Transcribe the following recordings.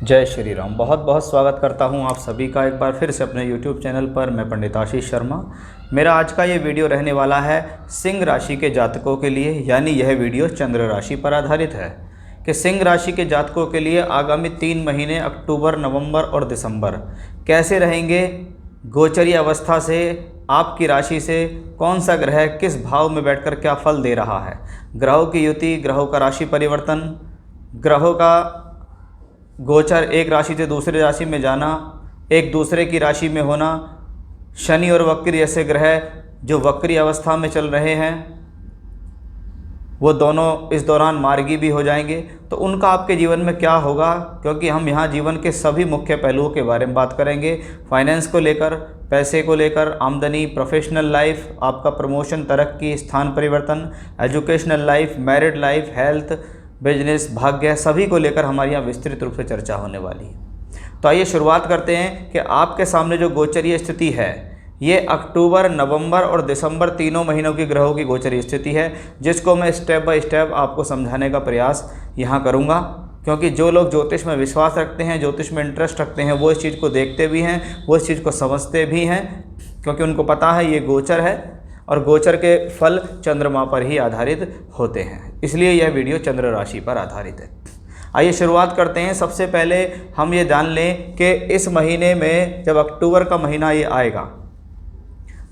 जय श्री राम। बहुत बहुत स्वागत करता हूं आप सभी का एक बार फिर से अपने YouTube चैनल पर। मैं पंडित आशीष शर्मा। मेरा आज का ये वीडियो रहने वाला है सिंह राशि के जातकों के लिए, यानी यह वीडियो चंद्र राशि पर आधारित है कि सिंह राशि के जातकों के लिए आगामी 3 महीने अक्टूबर, नवंबर और दिसंबर कैसे रहेंगे। गोचरीय अवस्था से आपकी राशि से कौन सा ग्रह किस भाव में बैठकर क्या फल दे रहा है, ग्रहों की युति, ग्रहों का राशि परिवर्तन, ग्रहों का गोचर एक राशि से दूसरी राशि में जाना, एक दूसरे की राशि में होना, शनि और वक्री जैसे ग्रह जो वक्री अवस्था में चल रहे हैं वो दोनों इस दौरान मार्गी भी हो जाएंगे, तो उनका आपके जीवन में क्या होगा। क्योंकि हम यहाँ जीवन के सभी मुख्य पहलुओं के बारे में बात करेंगे, फाइनेंस को लेकर, पैसे को लेकर, आमदनी, प्रोफेशनल लाइफ, आपका प्रमोशन, तरक्की, स्थान परिवर्तन, educational life, married life, health, business, भाग्य, सभी को लेकर हमारे यहाँ विस्तृत रूप से चर्चा होने वाली है। तो आइए शुरुआत करते हैं कि आपके सामने जो गोचरीय स्थिति है ये अक्टूबर, नवंबर और दिसंबर तीनों महीनों की ग्रहों की गोचरीय स्थिति है, जिसको मैं स्टेप बाय स्टेप आपको समझाने का प्रयास यहाँ करूँगा। क्योंकि जो लोग ज्योतिष में विश्वास रखते हैं, ज्योतिष में इंटरेस्ट रखते हैं, वो इस चीज़ को देखते भी हैं, वो इस चीज़ को समझते भी हैं, क्योंकि उनको पता है ये गोचर है और गोचर के फल चंद्रमा पर ही आधारित होते हैं। इसलिए यह वीडियो चंद्र राशि पर आधारित है। आइए शुरुआत करते हैं। सबसे पहले हम ये जान लें कि इस महीने में जब अक्टूबर का महीना ये आएगा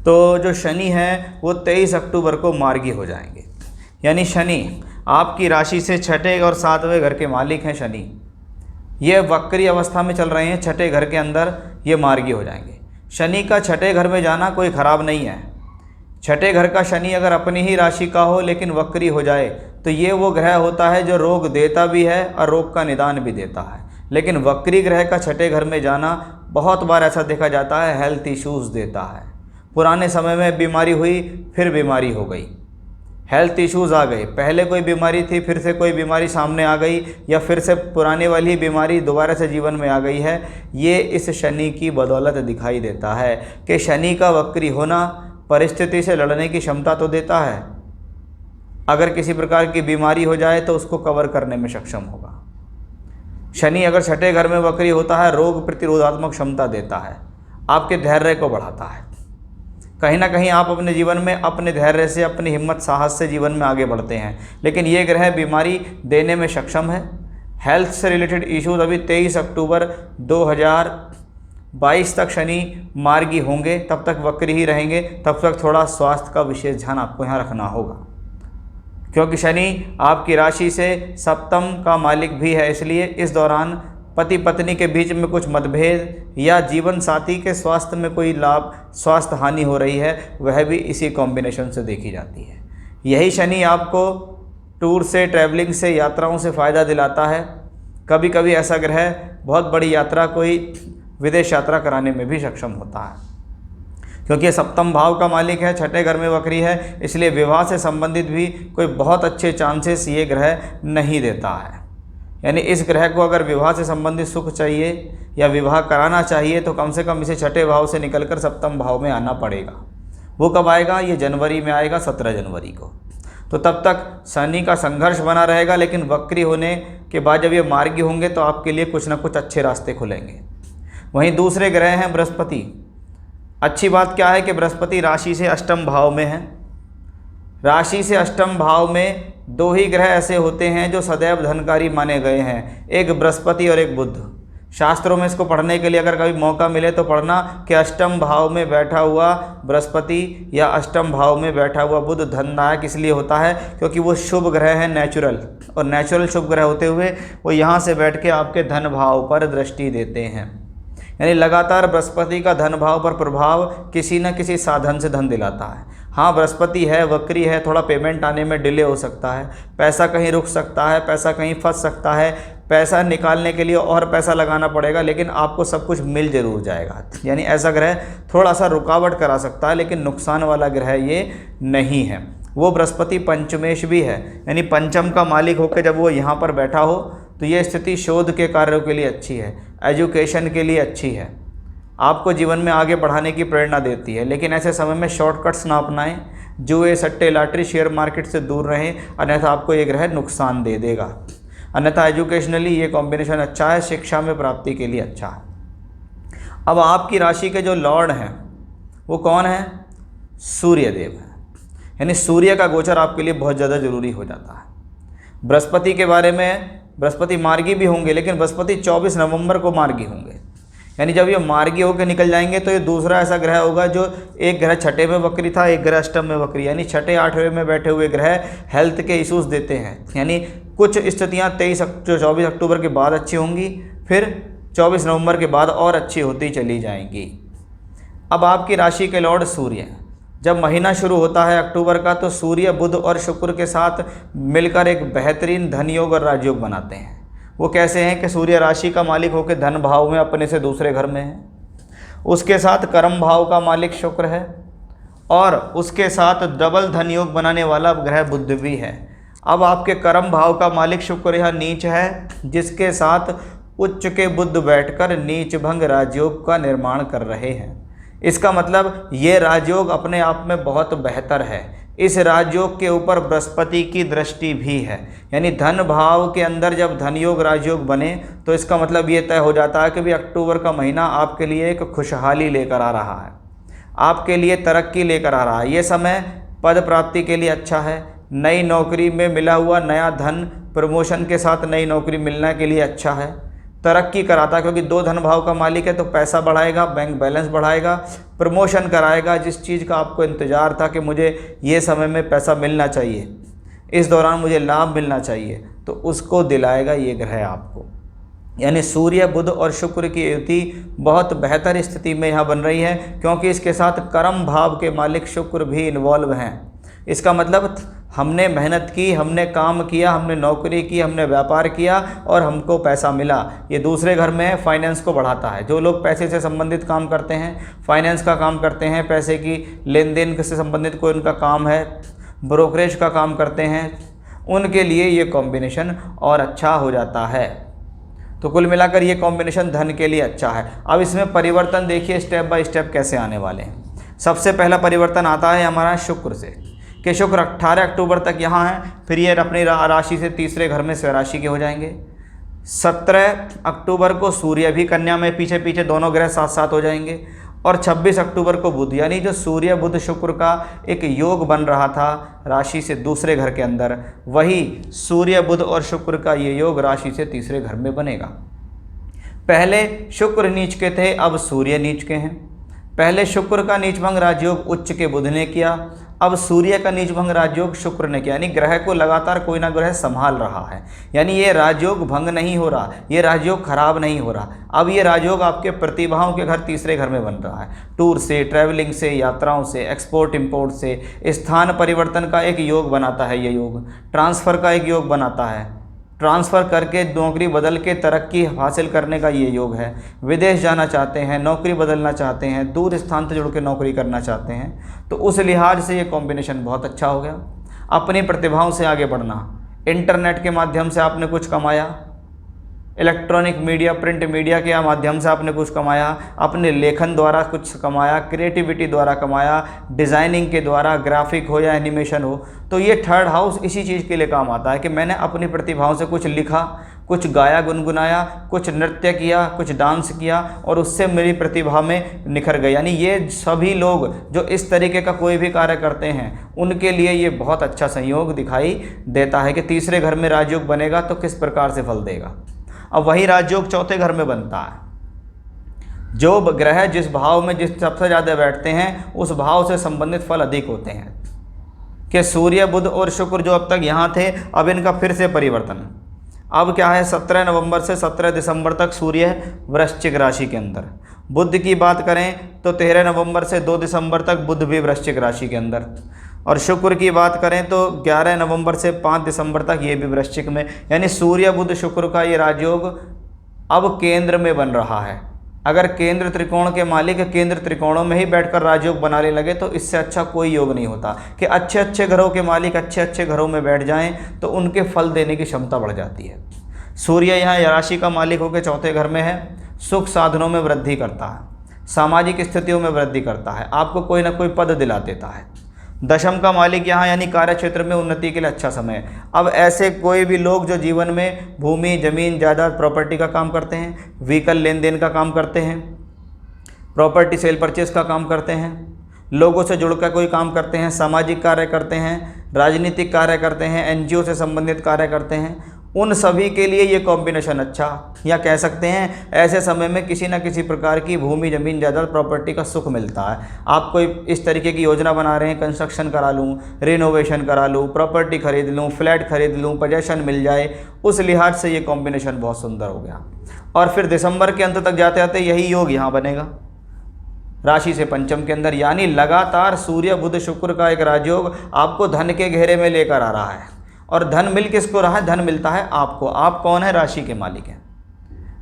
तो जो शनि है वो 23 अक्टूबर को मार्गी हो जाएंगे। यानी शनि आपकी राशि से छठे और 7वें घर के मालिक हैं। शनि ये वक्री अवस्था में चल रहे हैं, छठे घर के अंदर ये मार्गी हो जाएंगे। शनि का छठे घर में जाना कोई ख़राब नहीं है। छठे घर का शनि अगर अपनी ही राशि का हो लेकिन वक्री हो जाए तो ये वो ग्रह होता है जो रोग देता भी है और रोग का निदान भी देता है। लेकिन वक्री ग्रह का छठे घर में जाना बहुत बार ऐसा देखा जाता है हेल्थ इश्यूज़ देता है। पुराने समय में बीमारी हुई, फिर बीमारी हो गई, हेल्थ इश्यूज़ आ गए, पहले कोई बीमारी थी फिर से कोई बीमारी सामने आ गई, या फिर से पुरानी वाली बीमारी दोबारा से जीवन में आ गई है। ये इस शनि की बदौलत दिखाई देता है कि शनि का वक्री होना परिस्थिति से लड़ने की क्षमता तो देता है, अगर किसी प्रकार की बीमारी हो जाए तो उसको कवर करने में सक्षम होगा। शनि अगर छठे घर में वक्री होता है रोग प्रतिरोधात्मक क्षमता देता है, आपके धैर्य को बढ़ाता है। कहीं ना कहीं आप अपने जीवन में अपने धैर्य से, अपनी हिम्मत, साहस से जीवन में आगे बढ़ते हैं। लेकिन ये ग्रह बीमारी देने में सक्षम है। हेल्थ से रिलेटेड इश्यूज अभी 23 अक्टूबर 2022 तक शनि मार्गी होंगे, तब तक वक्री ही रहेंगे, तब तक थोड़ा स्वास्थ्य का विशेष ध्यान आपको यहाँ रखना होगा। क्योंकि शनि आपकी राशि से सप्तम का मालिक भी है, इसलिए इस दौरान पति पत्नी के बीच में कुछ मतभेद या जीवन साथी के स्वास्थ्य में कोई लाभ, स्वास्थ्य हानि हो रही है, वह भी इसी कॉम्बिनेशन से देखी जाती है। यही शनि आपको टूर से, ट्रैवलिंग से, यात्राओं से फ़ायदा दिलाता है। कभी कभी ऐसा ग्रह बहुत बड़ी यात्रा, कोई विदेश यात्रा कराने में भी सक्षम होता है। क्योंकि ये सप्तम भाव का मालिक है, छठे घर में वक्री है, इसलिए विवाह से संबंधित भी कोई बहुत अच्छे चांसेस ये ग्रह नहीं देता है। यानी इस ग्रह को अगर विवाह से संबंधित सुख चाहिए या विवाह कराना चाहिए तो कम से कम इसे छठे भाव से निकलकर सप्तम भाव में आना पड़ेगा। वो कब आएगा? ये जनवरी में आएगा, 17 जनवरी को। तो तब तक शनि का संघर्ष बना रहेगा, लेकिन वक्री होने के बाद जब ये मार्गी होंगे तो आपके लिए कुछ ना कुछ अच्छे रास्ते खुलेंगे। वहीं दूसरे ग्रह हैं बृहस्पति। अच्छी बात क्या है कि बृहस्पति राशि से अष्टम भाव में है। राशि से अष्टम भाव में दो ही ग्रह ऐसे होते हैं जो सदैव धनकारी माने गए हैं, एक बृहस्पति और एक बुध। शास्त्रों में इसको पढ़ने के लिए अगर कभी मौका मिले तो पढ़ना कि अष्टम भाव में बैठा हुआ बृहस्पति या अष्टम भाव में बैठा हुआ बुध धनदायक इसलिए होता है क्योंकि वो शुभ ग्रह है, नेचुरल, और नेचुरल शुभ ग्रह होते हुए वो यहाँ से बैठ के आपके धन भाव पर दृष्टि देते हैं। यानी लगातार बृहस्पति का धन भाव पर प्रभाव किसी न किसी साधन से धन दिलाता है। हाँ, बृहस्पति है, वक्री है, थोड़ा पेमेंट आने में डिले हो सकता है, पैसा कहीं रुक सकता है, पैसा कहीं फंस सकता है, पैसा निकालने के लिए और पैसा लगाना पड़ेगा, लेकिन आपको सब कुछ मिल जरूर जाएगा। यानी ऐसा ग्रह थोड़ा सा रुकावट करा सकता है, लेकिन नुकसान वाला ग्रह ये नहीं है। वो बृहस्पति पंचमेश भी है, यानी पंचम का मालिक होकर जब वो यहाँ पर बैठा हो तो ये स्थिति शोध के कार्यों के लिए अच्छी है, एजुकेशन के लिए अच्छी है, आपको जीवन में आगे बढ़ाने की प्रेरणा देती है। लेकिन ऐसे समय में शॉर्टकट्स ना अपनाएं, जुए, सट्टे, लॉटरी, शेयर मार्केट से दूर रहें, अन्यथा आपको ये ग्रह नुकसान दे देगा। अन्यथा एजुकेशनली ये कॉम्बिनेशन अच्छा है, शिक्षा में प्राप्ति के लिए अच्छा है। अब आपकी राशि के जो लॉर्ड हैं वो कौन है? सूर्य देव है, यानी सूर्य का गोचर आपके लिए बहुत ज़्यादा जरूरी हो जाता है। बृहस्पति के बारे में, बृहस्पति मार्गी भी होंगे, लेकिन बृहस्पति 24 नवंबर को मार्गी होंगे, यानी जब ये मार्गी होकर निकल जाएंगे तो ये दूसरा ऐसा ग्रह होगा जो एक ग्रह छठे में वक्री था, एक ग्रह अष्टम में वक्री, यानी छठे आठवें में बैठे हुए ग्रह हेल्थ के इश्यूज देते हैं। यानी कुछ स्थितियाँ 24 अक्टूबर के बाद अच्छी होंगी, फिर 24 नवंबर के बाद और अच्छी होती चली जाएंगी। अब आपकी राशि के लॉर्ड सूर्य, जब महीना शुरू होता है अक्टूबर का, तो सूर्य बुध और शुक्र के साथ मिलकर एक बेहतरीन धन योग और राजयोग बनाते हैं। वो कैसे हैं कि सूर्य राशि का मालिक होकर धन भाव में अपने से दूसरे घर में है, उसके साथ कर्म भाव का मालिक शुक्र है, और उसके साथ डबल धन योग बनाने वाला ग्रह बुध भी है। अब आपके कर्म भाव का मालिक शुक्र यह नीच है, जिसके साथ उच्च के बुध बैठकर नीच भंग राजयोग का निर्माण कर रहे हैं। इसका मतलब ये राजयोग अपने आप में बहुत बेहतर है। इस राजयोग के ऊपर बृहस्पति की दृष्टि भी है, यानी धन भाव के अंदर जब धन योग राजयोग बने तो इसका मतलब ये तय हो जाता है कि भी अक्टूबर का महीना आपके लिए एक खुशहाली लेकर आ रहा है, आपके लिए तरक्की लेकर आ रहा है। ये समय पद प्राप्ति के लिए अच्छा है, नई नौकरी में मिला हुआ नया धन प्रमोशन के साथ नई नौकरी मिलने के लिए अच्छा है, तरक्की कराता है, क्योंकि 2 धन भाव का मालिक है तो पैसा बढ़ाएगा, बैंक बैलेंस बढ़ाएगा, प्रमोशन कराएगा। जिस चीज़ का आपको इंतज़ार था कि मुझे ये समय में पैसा मिलना चाहिए, इस दौरान मुझे लाभ मिलना चाहिए, तो उसको दिलाएगा ये ग्रह आपको। यानी सूर्य बुध और शुक्र की युति बहुत बेहतर स्थिति में यहाँ बन रही है, क्योंकि इसके साथ कर्म भाव के मालिक शुक्र भी इन्वॉल्व हैं। इसका मतलब हमने मेहनत की, हमने काम किया, हमने नौकरी की, हमने व्यापार किया और हमको पैसा मिला। ये दूसरे घर में है, फाइनेंस को बढ़ाता है। जो लोग पैसे से संबंधित काम करते हैं, फाइनेंस का काम करते हैं, पैसे की लेन देन से संबंधित कोई उनका काम है, ब्रोकरेज का काम करते हैं, उनके लिए ये कॉम्बिनेशन और अच्छा हो जाता है। तो कुल मिलाकर ये कॉम्बिनेशन धन के लिए अच्छा है। अब इसमें परिवर्तन देखिए स्टेप बाय स्टेप कैसे आने वाले हैं। सबसे पहला परिवर्तन आता है हमारा शुक्र से, कि शुक्र 18 अक्टूबर तक यहाँ है, फिर ये अपनी राशि से तीसरे घर में स्वराशि के हो जाएंगे। 17 अक्टूबर को सूर्य भी कन्या में पीछे पीछे दोनों ग्रह साथ साथ हो जाएंगे, और 26 अक्टूबर को बुध, यानी जो सूर्य बुध शुक्र का एक योग बन रहा था राशि से दूसरे घर के अंदर, वही सूर्य बुध और शुक्र का ये योग राशि से तीसरे घर में बनेगा। पहले शुक्र नीच के थे, अब सूर्य नीच के हैं। पहले शुक्र का नीचभंग राजयोग उच्च के बुध ने किया, अब सूर्य का नीचभंग राजयोग शुक्र ने किया। यानी ग्रह को लगातार कोई ना ग्रह संभाल रहा है, यानी ये राजयोग भंग नहीं हो रहा, ये राजयोग खराब नहीं हो रहा। अब ये राजयोग आपके प्रतिभाओं के घर तीसरे घर में बन रहा है। टूर से, ट्रैवलिंग से, यात्राओं से, एक्सपोर्ट इंपोर्ट से, स्थान परिवर्तन का एक योग बनाता है ये योग, ट्रांसफ़र का एक योग बनाता है, ट्रांसफ़र करके नौकरी बदल के तरक्की हासिल करने का ये योग है। विदेश जाना चाहते हैं, नौकरी बदलना चाहते हैं, दूर स्थान से जुड़ के नौकरी करना चाहते हैं, तो उस लिहाज से ये कॉम्बिनेशन बहुत अच्छा हो गया। अपनी प्रतिभाओं से आगे बढ़ना, इंटरनेट के माध्यम से आपने कुछ कमाया, इलेक्ट्रॉनिक मीडिया, प्रिंट मीडिया के माध्यम से आपने कुछ कमाया, अपने लेखन द्वारा कुछ कमाया, क्रिएटिविटी द्वारा कमाया, डिज़ाइनिंग के द्वारा, ग्राफिक हो या एनिमेशन हो, तो ये थर्ड हाउस इसी चीज़ के लिए काम आता है कि मैंने अपनी प्रतिभाओं से कुछ लिखा, कुछ गाया, गुनगुनाया, कुछ नृत्य किया, कुछ डांस किया, और उससे मेरी प्रतिभा में निखर गई। यानी ये सभी लोग जो इस तरीके का कोई भी कार्य करते हैं, उनके लिए ये बहुत अच्छा संयोग दिखाई देता है कि तीसरे घर में राजयोग बनेगा तो किस प्रकार से फल देगा। अब वही राजयोग चौथे घर में बनता है। जो ग्रह जिस भाव में जिस सबसे ज़्यादा बैठते हैं, उस भाव से संबंधित फल अधिक होते हैं। कि सूर्य बुध और शुक्र जो अब तक यहाँ थे, अब इनका फिर से परिवर्तन। अब क्या है, 17 नवंबर से 17 दिसंबर तक सूर्य वृश्चिक राशि के अंदर। बुध की बात करें तो 13 नवंबर से 2 दिसंबर तक बुध भी वृश्चिक राशि के अंदर, और शुक्र की बात करें तो 11 नवंबर से 5 दिसंबर तक ये भी वृश्चिक में। यानी सूर्य बुध शुक्र का ये राजयोग अब केंद्र में बन रहा है। अगर केंद्र त्रिकोण के मालिक केंद्र त्रिकोणों में ही बैठकर राजयोग बनाने लगे तो इससे अच्छा कोई योग नहीं होता कि अच्छे अच्छे घरों के मालिक अच्छे अच्छे घरों में बैठ जाएं तो उनके फल देने की क्षमता बढ़ जाती है। सूर्य यहाँ राशि का मालिक होकर चौथे घर में है, सुख साधनों में वृद्धि करता है, सामाजिक स्थितियों में वृद्धि करता है, आपको कोई ना कोई पद दिला देता है। दशम का मालिक यहाँ यानी कार्य क्षेत्र में उन्नति के लिए अच्छा समय है। अब ऐसे कोई भी लोग जो जीवन में भूमि, जमीन, जायदाद, प्रॉपर्टी का काम करते हैं, व्हीकल लेन देन का काम करते हैं, प्रॉपर्टी सेल परचेज का काम करते हैं, लोगों से जुड़कर कोई काम करते हैं, सामाजिक कार्य करते हैं, राजनीतिक कार्य करते हैं, एनजीओ से संबंधित कार्य करते हैं, उन सभी के लिए ये कॉम्बिनेशन अच्छा, या कह सकते हैं ऐसे समय में किसी न किसी प्रकार की भूमि, जमीन, जायदाद, प्रॉपर्टी का सुख मिलता है। आप कोई इस तरीके की योजना बना रहे हैं, कंस्ट्रक्शन करा लूँ, रिनोवेशन करा लूँ, प्रॉपर्टी खरीद लूँ, फ्लैट खरीद लूँ, पोजेशन मिल जाए, उस लिहाज से ये कॉम्बिनेशन बहुत सुंदर हो गया। और फिर दिसंबर के अंत तक जाते जाते यही योग यहाँ बनेगा राशि से पंचम के अंदर, यानी लगातार सूर्य बुध शुक्र का एक राजयोग आपको धन के घेरे में लेकर आ रहा है। और धन मिल किसको रहा है? धन मिलता है आपको। आप कौन है? राशि के मालिक हैं।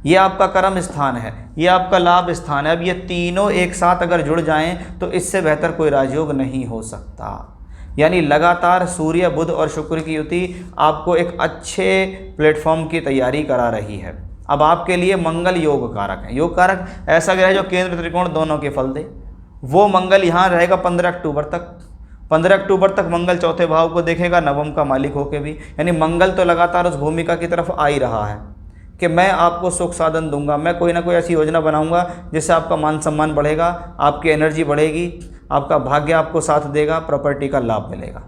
ये आपका कर्म स्थान है, ये आपका लाभ स्थान है। अब ये तीनों एक साथ अगर जुड़ जाएं तो इससे बेहतर कोई राजयोग नहीं हो सकता। यानी लगातार सूर्य बुध और शुक्र की युति आपको एक अच्छे प्लेटफॉर्म की तैयारी करा रही है। अब आपके लिए मंगल योग कारक है। योग कारक ऐसा ग्रह जो केंद्र त्रिकोण दोनों के फल दे। वो मंगल यहाँ रहेगा 15 अक्टूबर तक। 15 अक्टूबर तक मंगल चौथे भाव को देखेगा, नवम का मालिक होके भी। यानी मंगल तो लगातार उस भूमिका की तरफ आ ही रहा है कि मैं आपको सुख साधन दूंगा, मैं कोई ना कोई ऐसी योजना बनाऊंगा जिससे आपका मान सम्मान बढ़ेगा, आपकी एनर्जी बढ़ेगी, आपका भाग्य आपको साथ देगा, प्रॉपर्टी का लाभ मिलेगा।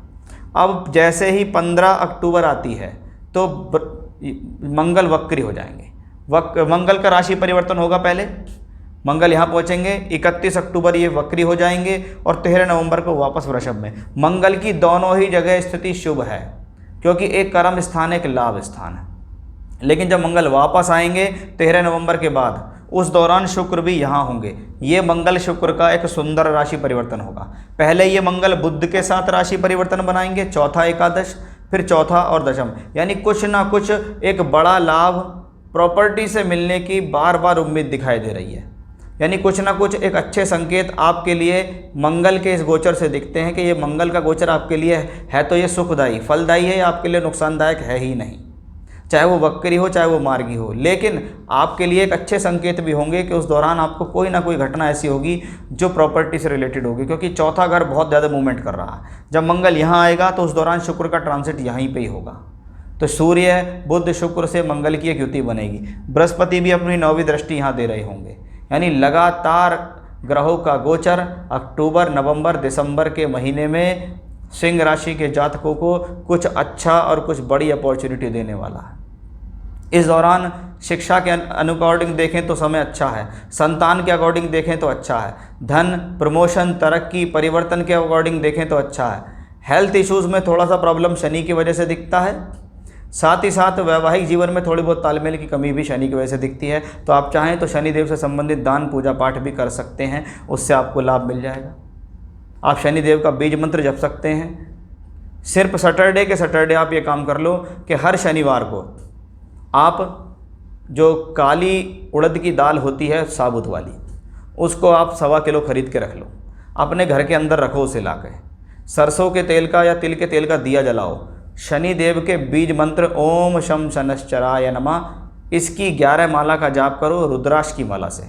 अब जैसे ही 15 अक्टूबर आती है तो मंगल वक्री हो जाएंगे। मंगल का राशि परिवर्तन होगा। पहले मंगल यहाँ पहुँचेंगे, 31 अक्टूबर ये वक्री हो जाएंगे और 13 नवंबर को वापस वृषभ में। मंगल की दोनों ही जगह स्थिति शुभ है क्योंकि एक कर्म स्थान है, एक लाभ स्थान है। लेकिन जब मंगल वापस आएंगे 13 नवंबर के बाद, उस दौरान शुक्र भी यहाँ होंगे। ये मंगल शुक्र का एक सुंदर राशि परिवर्तन होगा। पहले ये मंगल बुध के साथ राशि परिवर्तन बनाएंगे, चौथा एकादश, फिर चौथा और दशम। यानी कुछ ना कुछ एक बड़ा लाभ प्रॉपर्टी से मिलने की बार बार उम्मीद दिखाई दे रही है। यानी कुछ ना कुछ एक अच्छे संकेत आपके लिए मंगल के इस गोचर से दिखते हैं कि ये मंगल का गोचर आपके लिए है तो ये सुखदायी, फलदायी है, आपके लिए नुकसानदायक है ही नहीं। चाहे वो वक्री हो, चाहे वो मार्गी हो, लेकिन आपके लिए एक अच्छे संकेत भी होंगे कि उस दौरान आपको कोई ना कोई घटना ऐसी होगी जो प्रॉपर्टी से रिलेटेड होगी, क्योंकि चौथा घर बहुत ज़्यादा मूवमेंट कर रहा है। जब मंगल यहाँ आएगा तो उस दौरान शुक्र का ट्रांसिट यहीं पे ही होगा। तो सूर्य बुध शुक्र से मंगल की एक युति बनेगी। बृहस्पति भी अपनी 9वीं दृष्टि यहाँ दे रहे होंगे। यानी लगातार ग्रहों का गोचर अक्टूबर, नवंबर, दिसंबर के महीने में सिंह राशि के जातकों को कुछ अच्छा और कुछ बड़ी अपॉर्चुनिटी देने वाला है। इस दौरान शिक्षा के अकॉर्डिंग देखें तो समय अच्छा है, संतान के अकॉर्डिंग देखें तो अच्छा है, धन, प्रमोशन, तरक्की, परिवर्तन के अकॉर्डिंग देखें तो अच्छा है। हेल्थ इश्यूज़ में थोड़ा सा प्रॉब्लम शनि की वजह से दिखता है। साथ ही साथ वैवाहिक जीवन में थोड़ी बहुत तालमेल की कमी भी शनि की वजह से दिखती है। तो आप चाहें तो शनिदेव से संबंधित दान, पूजा पाठ भी कर सकते हैं, उससे आपको लाभ मिल जाएगा। आप शनिदेव का बीज मंत्र जप सकते हैं। सिर्फ सैटरडे के सैटरडे आप ये काम कर लो कि हर शनिवार को आप जो काली उड़द की दाल होती है साबुत वाली, उसको आप 1.25 किलो खरीद के रख लो, अपने घर के अंदर रखो उसे ला के। सरसों के तेल का या तिल के तेल का दिया जलाओ। शनि देव के बीज मंत्र ओम शम शनश्चराय नमः, इसकी 11 माला का जाप करो रुद्राक्ष की माला से।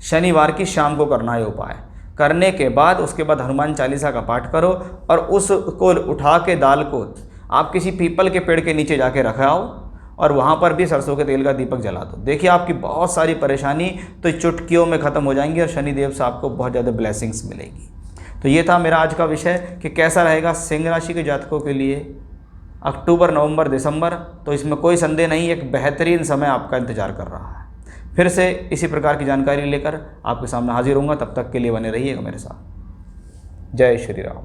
शनिवार की शाम को करना है उपाय। करने के बाद उसके बाद हनुमान चालीसा का पाठ करो और उसको उठा के दाल को आप किसी पीपल के पेड़ के नीचे जाके रखाओ और वहाँ पर भी सरसों के तेल का दीपक जला दो। देखिए आपकी बहुत सारी परेशानी तो चुटकियों में ख़त्म हो जाएंगी और शनिदेव से आपको बहुत ज़्यादा ब्लेसिंग्स मिलेगी। तो ये था मेरा आज का विषय कि कैसा रहेगा सिंह राशि के जातकों के लिए अक्टूबर, नवंबर, दिसंबर। तो इसमें कोई संदेह नहीं, एक बेहतरीन समय आपका इंतज़ार कर रहा है। फिर से इसी प्रकार की जानकारी लेकर आपके सामने हाजिर होऊंगा। तब तक के लिए बने रहिएगा मेरे साथ। जय श्री राम।